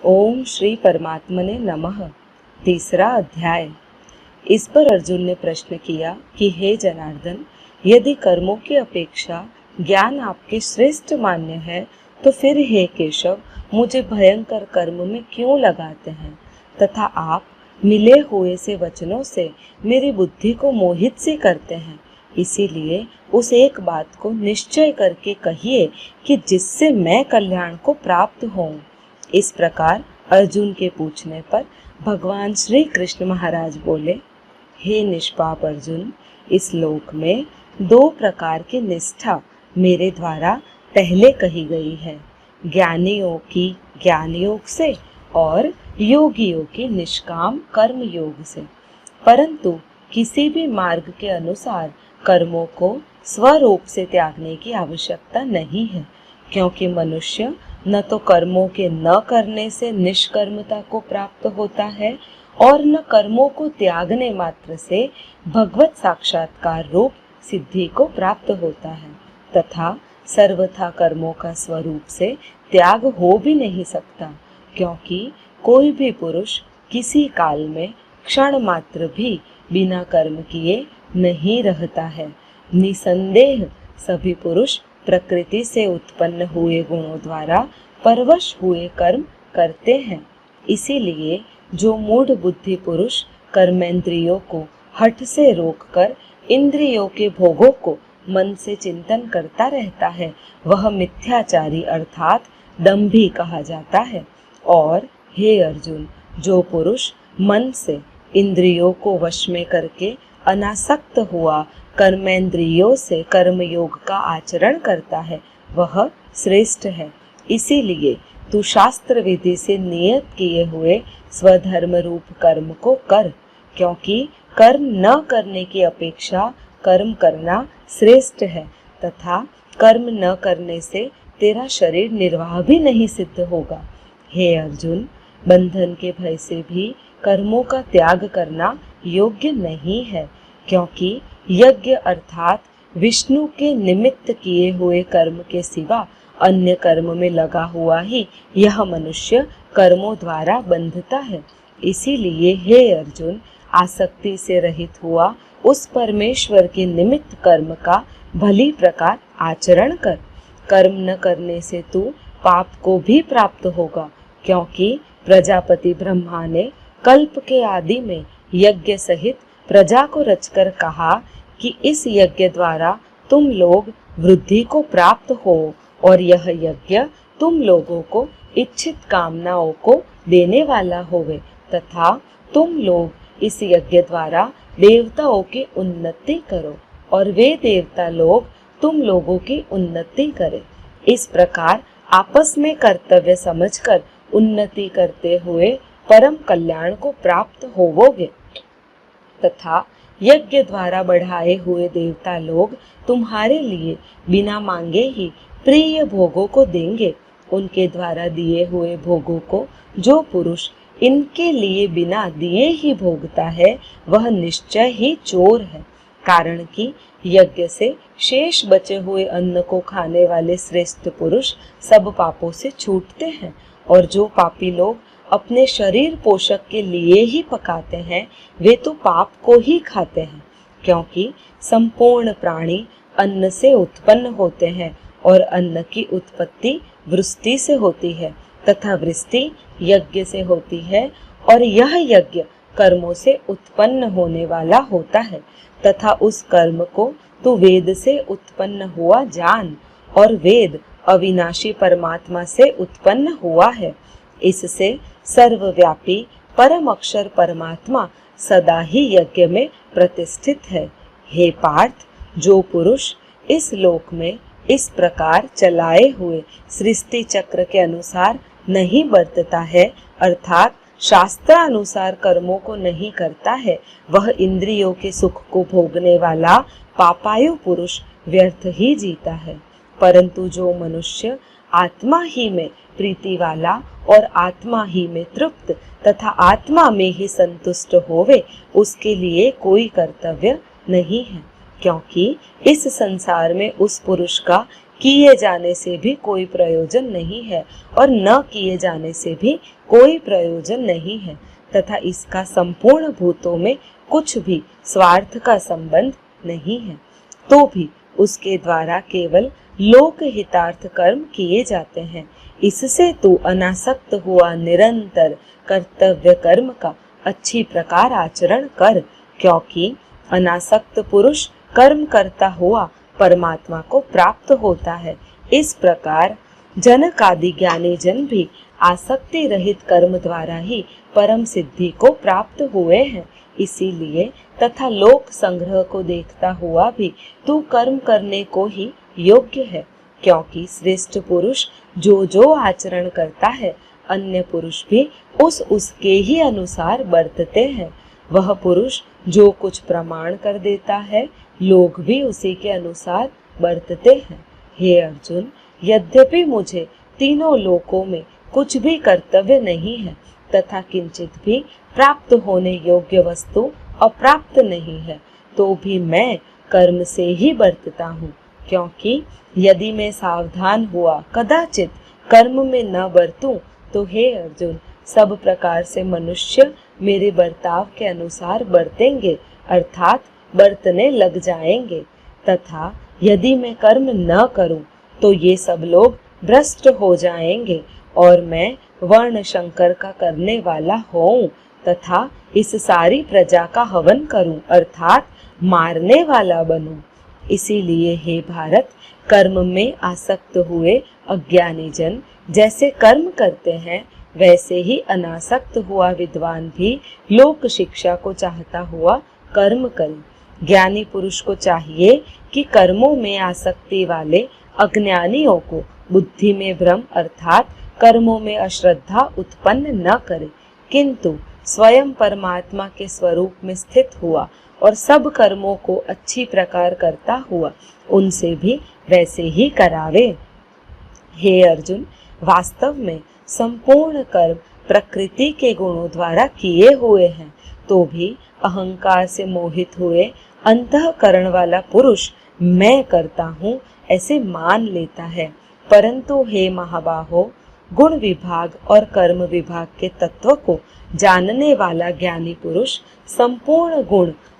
ओम श्री परमात्मने नमः। तीसरा अध्याय। इस पर अर्जुन ने प्रश्न किया कि हे जनार्दन, यदि कर्मों की अपेक्षा ज्ञान आपके श्रेष्ठ मान्य है तो फिर हे केशव मुझे भयंकर कर्म में क्यों लगाते हैं तथा आप मिले हुए से वचनों से मेरी बुद्धि को मोहित से करते हैं। इसीलिए उस एक बात को निश्चय करके कहिए कि जिससे मैं कल्याण को प्राप्त होऊं। इस प्रकार अर्जुन के पूछने पर भगवान श्री कृष्ण महाराज बोले, हे निष्पाप अर्जुन, इस लोक में दो प्रकार की निष्ठा मेरे द्वारा पहले कही गई है, ज्ञानियों की ज्ञान योग से और योगियों की निष्काम कर्म योग से। परंतु किसी भी मार्ग के अनुसार कर्मों को स्वरूप से त्यागने की आवश्यकता नहीं है, क्योंकि मनुष्य न तो कर्मों के न करने से निष्कर्मता को प्राप्त होता है और न कर्मों को त्यागने मात्र से भगवत साक्षात्कार रूप सिद्धि को प्राप्त होता है, तथा सर्वथा कर्मों का स्वरूप से त्याग हो भी नहीं सकता, क्योंकि कोई भी पुरुष किसी काल में क्षण मात्र भी बिना कर्म किए नहीं रहता है। निसंदेह सभी पुरुष प्रकृति से उत्पन्न हुए गुणों द्वारा परवश हुए कर्म करते हैं। इसीलिए जो मूढ़ बुद्धि पुरुष कर्मेंद्रियों को हठ से रोककर इंद्रियों के भोगों को मन से चिंतन करता रहता है, वह मिथ्याचारी अर्थात दंभी कहा जाता है। और हे अर्जुन, जो पुरुष मन से इंद्रियों को वश में करके अनासक्त हुआ कर्मेंद्रियों से कर्मयोग का आचरण करता है, वह श्रेष्ठ है। इसीलिए तू शास्त्र विधि से नियत किए हुए स्वधर्म रूप कर्म को कर, क्योंकि कर्म न करने की अपेक्षा कर्म करना श्रेष्ठ है, तथा कर्म न करने से तेरा शरीर निर्वाह भी नहीं सिद्ध होगा। हे अर्जुन, बंधन के भय से भी कर्मों का त्याग करना योग्य नहीं है, क्योंकि यज्ञ अर्थात विष्णु के निमित्त किए हुए कर्म के सिवा अन्य कर्म में लगा हुआ ही यह मनुष्य कर्मों द्वारा बंधता है। इसीलिए हे अर्जुन, आसक्ति से रहित हुआ उस परमेश्वर के निमित्त कर्म का भली प्रकार आचरण कर। कर्म न करने से तू पाप को भी प्राप्त होगा, क्योंकि प्रजापति ब्रह्मा ने कल्प के आदि में यज्ञ सहित प्रजा को रचकर कहा कि इस यज्ञ द्वारा तुम लोग वृद्धि को प्राप्त हो और यह यज्ञ तुम लोगों को इच्छित कामनाओं को देने वाला होवे, तथा तुम लोग इस यज्ञ द्वारा देवताओं की उन्नति करो और वे देवता लोग तुम लोगों की उन्नति करें। इस प्रकार आपस में कर्तव्य समझकर उन्नति करते हुए परम कल्याण को प्राप्त होवोगे, तथा यज्ञ द्वारा बढ़ाए हुए देवता लोग तुम्हारे लिए बिना मांगे ही प्रिय भोगों को देंगे। उनके द्वारा दिए हुए भोगों को जो पुरुष इनके लिए बिना दिए ही भोगता है, वह निश्चय ही चोर है। कारण कि यज्ञ से शेष बचे हुए अन्न को खाने वाले श्रेष्ठ पुरुष सब पापों से छूटते हैं, और जो पापी लोग अपने शरीर पोषक के लिए ही पकाते हैं, वे तो पाप को ही खाते हैं, क्योंकि संपूर्ण प्राणी अन्न से उत्पन्न होते हैं और अन्न की उत्पत्ति वृष्टि से होती है, तथा वृष्टि यज्ञ से होती है, और यह यज्ञ कर्मों से उत्पन्न होने वाला होता है, तथा उस कर्म को तू वेद से उत्पन्न हुआ जान, और वेद अविनाशी परमात्मा से उत्पन्न हुआ है। इससे सर्वव्यापी परम अक्षर परमात्मा सदा ही यज्ञ में प्रतिष्ठित है। हे पार्थ, जो पुरुष इस लोक में इस प्रकार चलाए हुए सृष्टि चक्र के अनुसार नहीं बरतता है, अर्थात शास्त्रानुसार कर्मों को नहीं करता है, वह इंद्रियों के सुख को भोगने वाला पापायु पुरुष व्यर्थ ही जीता है। परंतु जो मनुष्य आत्मा ही में प्रीति वाला और आत्मा ही में तृप्त तथा आत्मा में ही संतुष्ट होवे, उसके लिए कोई कर्तव्य नहीं है, क्योंकि इस संसार में उस पुरुष का किए जाने से भी कोई प्रयोजन नहीं है और न किए जाने से भी कोई प्रयोजन नहीं है, तथा इसका संपूर्ण भूतों में कुछ भी स्वार्थ का संबंध नहीं है, तो भी उसके द्वारा केवल लोक हितार्थ कर्म किए जाते हैं। इससे तू अनासक्त हुआ निरंतर कर्तव्य कर्म का अच्छी प्रकार आचरण कर, क्योंकि अनासक्त पुरुष कर्म करता हुआ परमात्मा को प्राप्त होता है। इस प्रकार जनक आदि ज्ञानी जन भी आसक्ति रहित कर्म द्वारा ही परम सिद्धि को प्राप्त हुए हैं। इसीलिए तथा लोक संग्रह को देखता हुआ भी तू कर्म करने को ही योग्य है, क्योंकि श्रेष्ठ पुरुष जो जो आचरण करता है अन्य पुरुष भी उसके ही अनुसार बरतते हैं। वह पुरुष जो कुछ प्रमाण कर देता है लोग भी उसी के अनुसार बरतते हैं। हे अर्जुन, यद्यपि मुझे तीनों लोकों में कुछ भी कर्तव्य नहीं है तथा किंचित भी प्राप्त होने योग्य वस्तु अप्राप्त नहीं है, तो भी मैं कर्म से ही बरतता हूँ, क्योंकि यदि मैं सावधान हुआ कदाचित कर्म में न बरतूं तो हे अर्जुन, सब प्रकार से मनुष्य मेरे बर्ताव के अनुसार बरतेंगे, अर्थात बरतने लग जाएंगे, तथा यदि मैं कर्म न करूं तो ये सब लोग भ्रष्ट हो जाएंगे और मैं वर्ण शंकर का करने वाला होऊं तथा इस सारी प्रजा का हवन करूं, अर्थात मारने वाला बनूं। इसीलिए हे भारत, कर्म में आसक्त हुए अज्ञानी जन जैसे कर्म करते हैं वैसे ही अनासक्त हुआ विद्वान भी लोक शिक्षा को चाहता हुआ कर्म करे। ज्ञानी पुरुष को चाहिए कि कर्मों में आसक्ति वाले अज्ञानियों को बुद्धि में भ्रम अर्थात कर्मों में अश्रद्धा उत्पन्न न करे, किंतु स्वयं परमात्मा के स्वरूप में स्थित हुआ और सब कर्मों को अच्छी प्रकार करता हुआ उनसे भी वैसे ही करावे। हे अर्जुन, वास्तव में संपूर्ण कर्म प्रकृति के गुणों द्वारा किए हुए हैं, तो भी अहंकार से मोहित हुए अंतःकरण वाला पुरुष मैं करता हूँ ऐसे मान लेता है। परंतु हे महाबाहो, गुण विभाग और कर्म विभाग के तत्व को जानने वाला ज्ञानी पुरुष संपूर्ण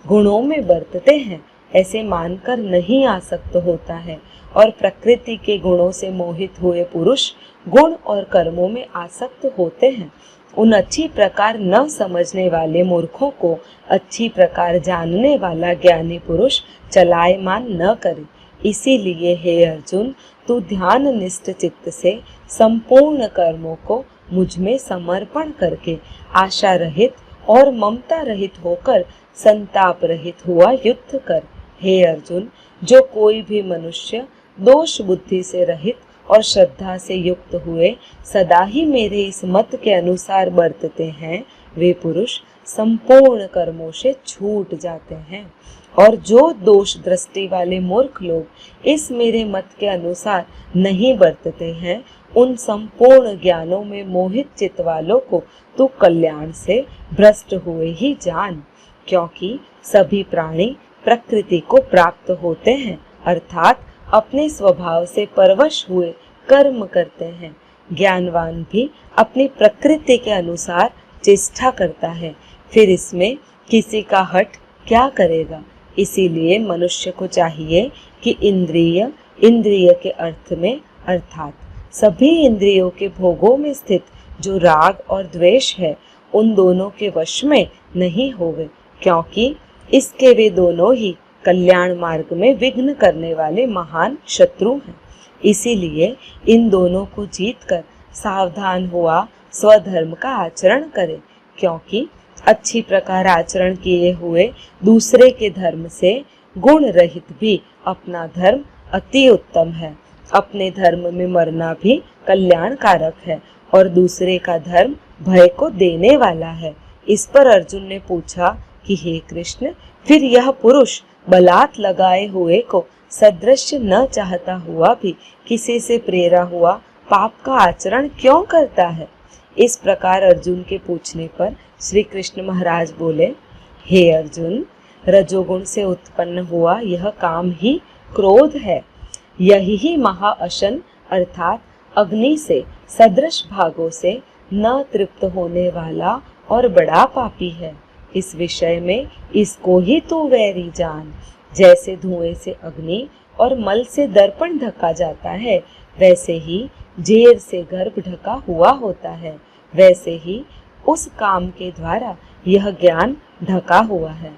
गुणों में बरतते हैं ऐसे मानकर नहीं आसक्त होता है, और प्रकृति के गुणों से मोहित हुए पुरुष गुण और कर्मों में आसक्त होते हैं। उन अच्छी प्रकार न समझने वाले मूर्खों को अच्छी प्रकार जानने वाला ज्ञानी पुरुष चलायमान न करे। इसीलिए हे अर्जुन, तू ध्यान निष्ठ चित्त से संपूर्ण कर्मों को मुझ में समर्पण करके आशा रहित और ममता रहित होकर संताप रहित हुआ युद्ध कर। हे अर्जुन, जो कोई भी मनुष्य दोष बुद्धि से रहित और श्रद्धा से युक्त हुए सदा ही मेरे इस मत के अनुसार बरतते हैं, वे पुरुष संपूर्ण कर्मों से छूट जाते हैं। और जो दोष दृष्टि वाले मूर्ख लोग इस मेरे मत के अनुसार नहीं बरतते हैं, उन संपूर्ण ज्ञानों में मोहित चित्त वालों को तू कल्याण से भ्रष्ट हुए ही जान, क्योंकि सभी प्राणी प्रकृति को प्राप्त होते हैं, अर्थात अपने स्वभाव से परवश हुए कर्म करते हैं। ज्ञानवान भी अपनी प्रकृति के अनुसार चेष्टा करता है, फिर इसमें किसी का हट क्या करेगा। इसीलिए मनुष्य को चाहिए कि इंद्रिय के अर्थ में अर्थात सभी इंद्रियों के भोगों में स्थित जो राग और द्वेष है उन दोनों के वश में नहीं होवे, क्योंकि इसके वे दोनों ही कल्याण मार्ग में विघ्न करने वाले महान शत्रु हैं। इसीलिए इन दोनों को जीतकर सावधान हुआ स्वधर्म का आचरण करे, क्योंकि अच्छी प्रकार आचरण किए हुए दूसरे के धर्म से गुण रहित भी अपना धर्म अति उत्तम है। अपने धर्म में मरना भी कल्याणकारक है और दूसरे का धर्म भय को देने वाला है। इस पर अर्जुन ने पूछा कि हे कृष्ण, फिर यह पुरुष बलात् लगाए हुए को सदृश्य न चाहता हुआ भी किसी से प्रेरा हुआ पाप का आचरण क्यों करता है। इस प्रकार अर्जुन के पूछने पर श्री कृष्ण महाराज बोले, हे अर्जुन, रजोगुण से उत्पन्न हुआ यह काम ही क्रोध है। यही महाअशन अर्थात अग्नि से सदृश भागों से न तृप्त होने वाला और बड़ा पापी है। इस विषय में इसको ही तू वैरी जान। जैसे धुएं से अग्नि और मल से दर्पण ढका जाता है, वैसे ही जेर से गर्भ ढका हुआ होता है, वैसे ही उस काम के द्वारा यह ज्ञान ढका हुआ है।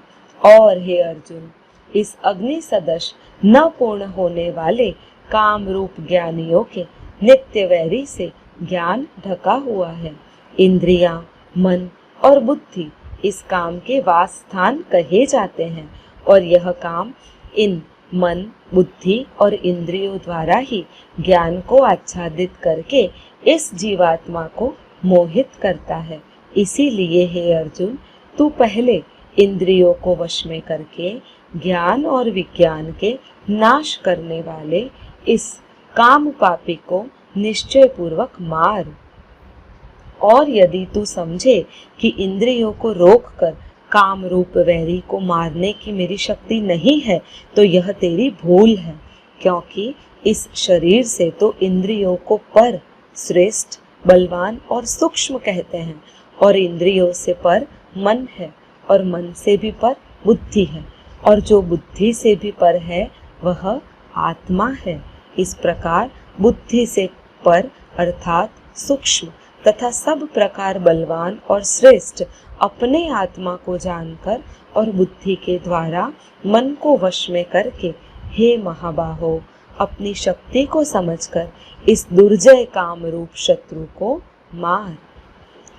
और हे अर्जुन, इस अग्नि सदृश न पूर्ण होने वाले काम रूप ज्ञानियों के नित्य वैरी से ज्ञान ढका हुआ है। इंद्रियां, मन और बुद्धि इस काम के वास स्थान कहे जाते हैं, और यह काम इन मन, बुद्धि और इंद्रियों द्वारा ही ज्ञान को आच्छादित करके इस जीवात्मा को मोहित करता है। इसीलिए हे अर्जुन, तू पहले इंद्रियों को वश में करके ज्ञान और विज्ञान के नाश करने वाले इस काम पापी को निश्चय पूर्वक मार। और यदि तू समझे कि इंद्रियों को रोककर काम रूप वैरी को मारने की मेरी शक्ति नहीं है, तो यह तेरी भूल है, क्योंकि इस शरीर से तो इंद्रियों को पर, श्रेष्ठ, बलवान और सूक्ष्म कहते हैं, और इंद्रियों से पर मन है, और मन से भी पर बुद्धि है, और जो बुद्धि से भी पर है वह आत्मा है। इस प्रकार बुद्धि से पर अर्थात सूक्ष्म तथा सब प्रकार बलवान और श्रेष्ठ अपने आत्मा को जानकर और बुद्धि के द्वारा मन को वश में करके, हे महाबाहो, अपनी शक्ति को समझकर इस दुर्जय काम रूप शत्रु को मार।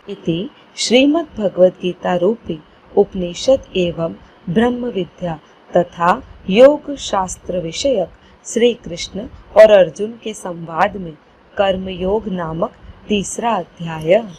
इति श्रीमद् भगवद गीता रूपी उपनिषद एवं ब्रह्म विद्या तथा योग शास्त्र विषयक श्री कृष्ण और अर्जुन के संवाद में कर्मयोग नामक तीसरा अध्याय।